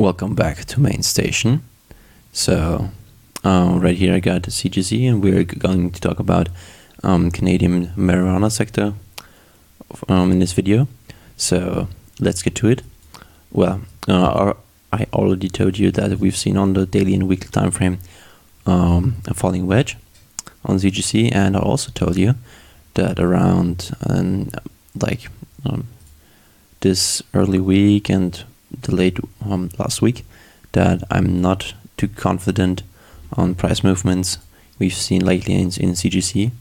Welcome back to Main Station. So right here I got the CGC, and we're going to talk about Canadian marijuana sector in this video. So let's get to it. Well, I already told you that we've seen on the daily and weekly time frame a falling wedge on CGC, and I also told you that around this early week and the late last week that I'm not too confident on price movements we've seen lately in CGC,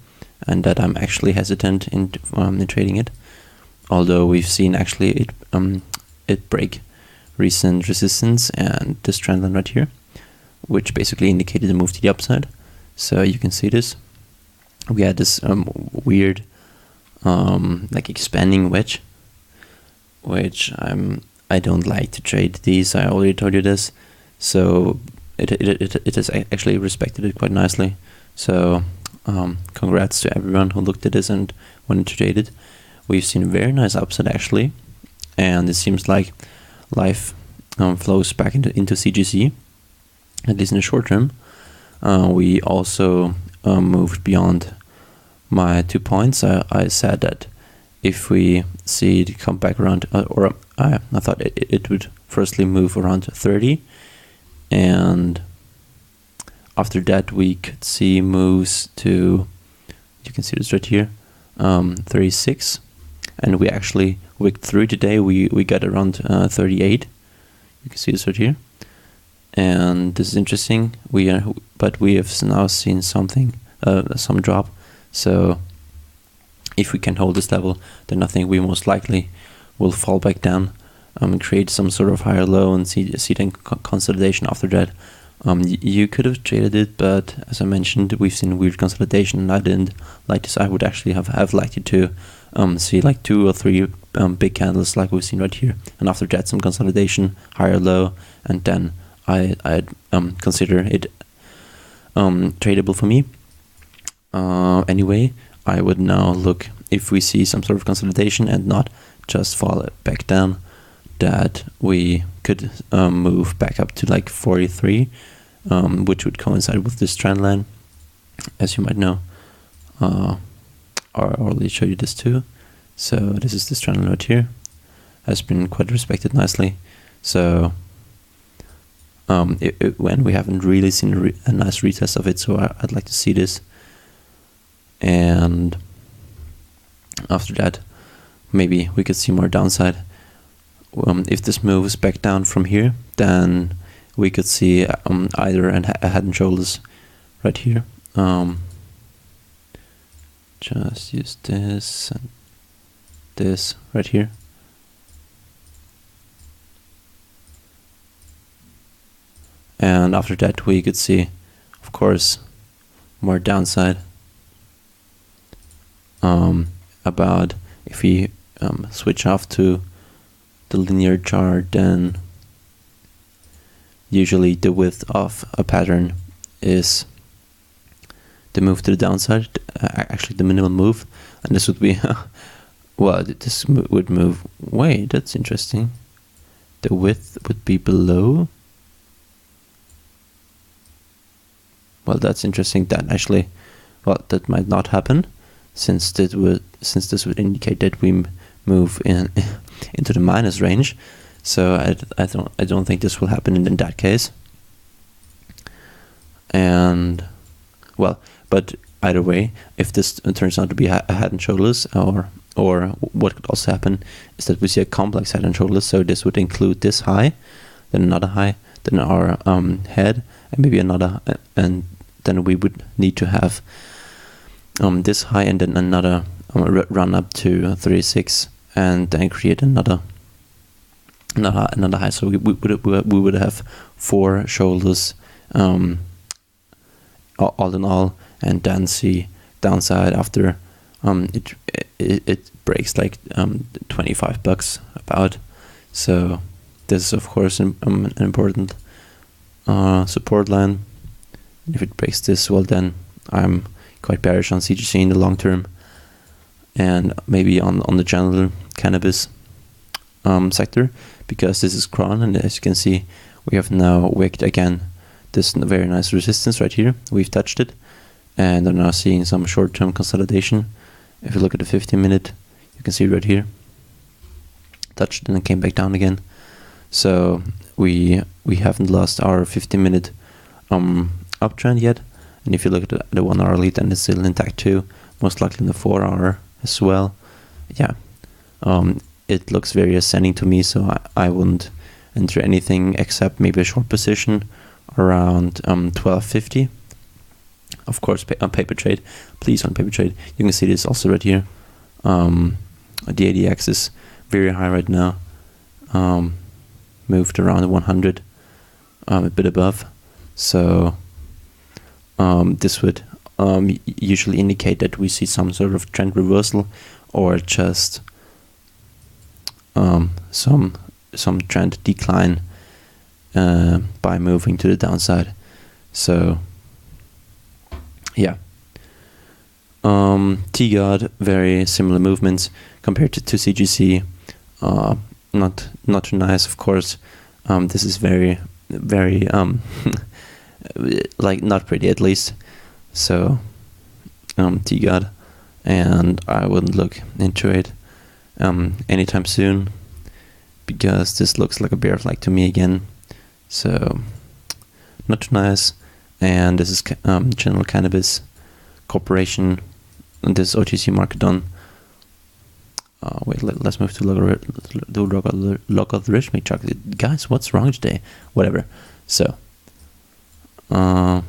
and that I'm actually hesitant in trading it, although we've seen actually it break recent resistance and this trend line right here, which basically indicated a move to the upside. So you can see this. We had this weird expanding wedge, which I don't like to trade these. I already told you this. So it has actually respected it quite nicely. So congrats to everyone who looked at this and wanted to trade it. We've seen a very nice upside actually, and it seems like life flows back into CGC, at least in the short term. We also moved beyond my 2 points. I said that if we see it come back around, I thought it would firstly move around 30, and after that we could see moves to, you can see this right here, 36, and we actually wicked through today. We got around 38. You can see this right here, and this is interesting. But we have now seen some drop. So if we can hold this level, then I think we most likely will fall back down and create some sort of higher low and see then consolidation after that. You could have traded it, but as I mentioned, we've seen weird consolidation, and I didn't like this. I would actually have liked it to see like 2 or 3 big candles like we've seen right here, and after that some consolidation, higher low, and then I'd consider it tradable for me. Anyway, I would now look, if we see some sort of consolidation and not just fall back down, that we could move back up to like 43, which would coincide with this trend line, as you might know. I already showed you this too. So this is this trend line right here, has been quite respected nicely. So when we haven't really seen a nice retest of it, so I'd like to see this. And after that, maybe we could see more downside. If this moves back down from here, then we could see either a head and shoulders right here. Just use this and this right here. And after that, we could see, of course, more downside. About if we switch off to the linear chart, then usually the width of a pattern is the move to the downside, actually the minimum move, and this would be well, this would move, wait, that's interesting, the width would be below. Well, that's interesting. That actually, well, that might not happen, since this would indicate that we move into the minus range. So I don't think this will happen in that case. And well, but either way, if this turns out to be a head and shoulders, or what could also happen is that we see a complex head and shoulders. So this would include this high, then another high, then our head, and maybe another, and then we would need to have this high and then another run up to 36, and then create another high. So we would have 4 shoulders all in all, and then see downside after it breaks like $25 about. So this is of course an important support line. If it breaks this, well, then I'm quite bearish on CGC in the long term, and maybe on the general cannabis sector, because this is CRON, and as you can see, we have now wicked again this very nice resistance right here. We've touched it and are now seeing some short-term consolidation. If you look at the 15-minute, you can see right here, touched and then came back down again. So we haven't lost our 15-minute uptrend yet. And if you look at the 1 hour lead, then it's still intact too, most likely in the 4 hour as well. Yeah, it looks very ascending to me, so I wouldn't enter anything except maybe a short position around 1250. Of course, on paper trade, please on paper trade. You can see this also right here. The ADX is very high right now, moved around 100, a bit above. So this would usually indicate that we see some sort of trend reversal, or just some trend decline by moving to the downside. So yeah, TGOD, very similar movements compared to CGC. Not too nice, of course. This is very like not pretty, at least. So TGOD, and I wouldn't look into it anytime soon, because this looks like a bear flag to me again. So not too nice. And this is General Cannabis Corporation, and this is OTC market done. Wait, let's move to logarithmic chart. Guys, what's wrong today? Whatever. So no,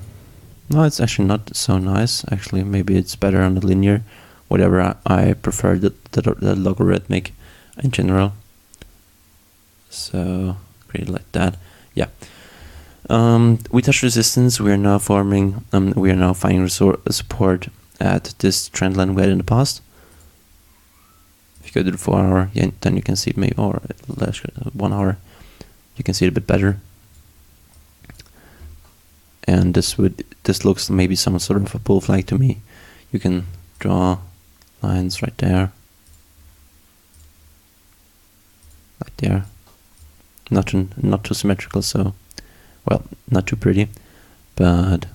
it's actually not so nice. Actually, maybe it's better on the linear. Whatever, I prefer the logarithmic in general. So create it like that. Yeah. We touched resistance. We are now forming. We are now finding support at this trend line we had in the past. If you go to the 4 hour, yeah, then you can see it maybe, or 1 hour, you can see it a bit better. And this looks maybe some sort of a bull flag to me. You can draw lines right there, like there. Not too symmetrical, so well, not too pretty, but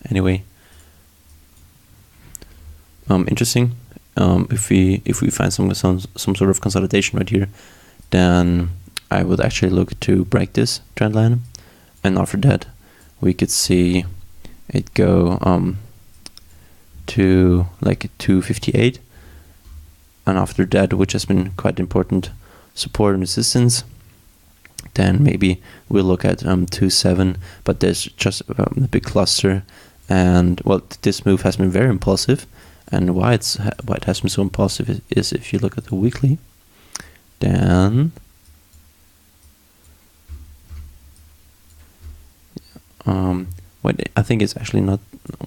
anyway, interesting. If we find some sort of consolidation right here, then I would actually look to break this trend line, and after that we could see it go to like 258, and after that, which has been quite important, support and resistance, then maybe we'll look at 2.7, but there's just a big cluster, and well, this move has been very impulsive. And why it has been so impulsive is if you look at the weekly, then wait, I think it's actually not.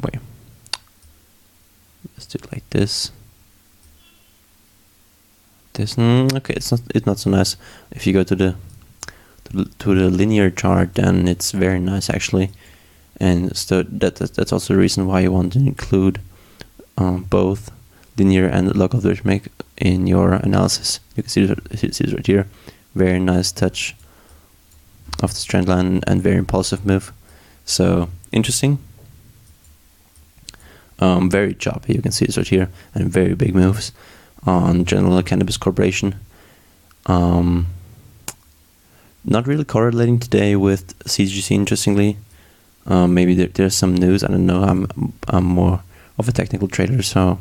Wait, let's do it like this. Okay, it's not so nice. If you go to the linear chart, then it's very nice actually, and so that's also the reason why you want to include both linear and logarithmic in your analysis. You can see it right here. Very nice touch of this trend line and very impulsive move. So interesting. Very choppy. You can see this right here, and very big moves on General Cannabis Corporation. Not really correlating today with CGC, interestingly. Maybe there's some news. I don't know. I'm more of a technical trader, so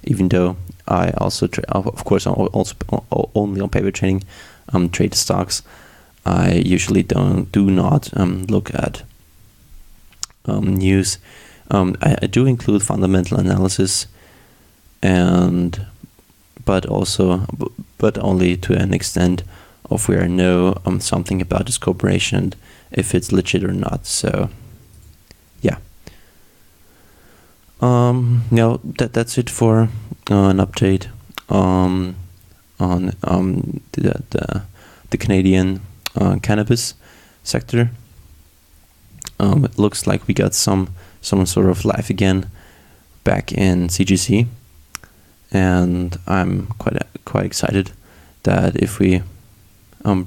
even though I also of course also only on paper trading trade stocks, I usually do not look at news. I do include fundamental analysis, but only to an extent of where I know something about this corporation and if it's legit or not. So yeah. No, that's it for an update on the Canadian cannabis sector. It looks like we got some sort of life again back in CGC, and I'm quite excited that if we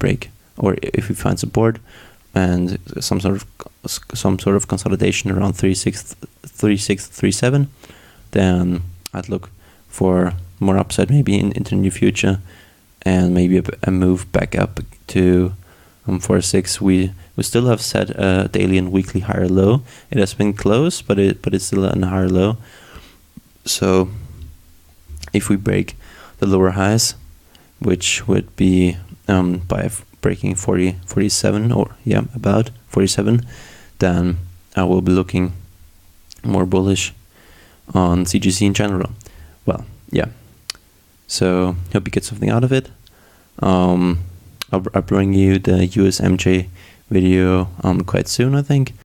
break, or if we find support and some sort of consolidation around 3637, then I'd look for more upside maybe into the near future, and maybe a move back up to 46. We still have set a daily and weekly higher low. It has been close, but it's still a higher low. So if we break the lower highs, which would be by breaking 47, or about 47, then I will be looking more bullish on CGC in general. Well, yeah. So hope you get something out of it. I'll bring you the USMJ video quite soon, I think.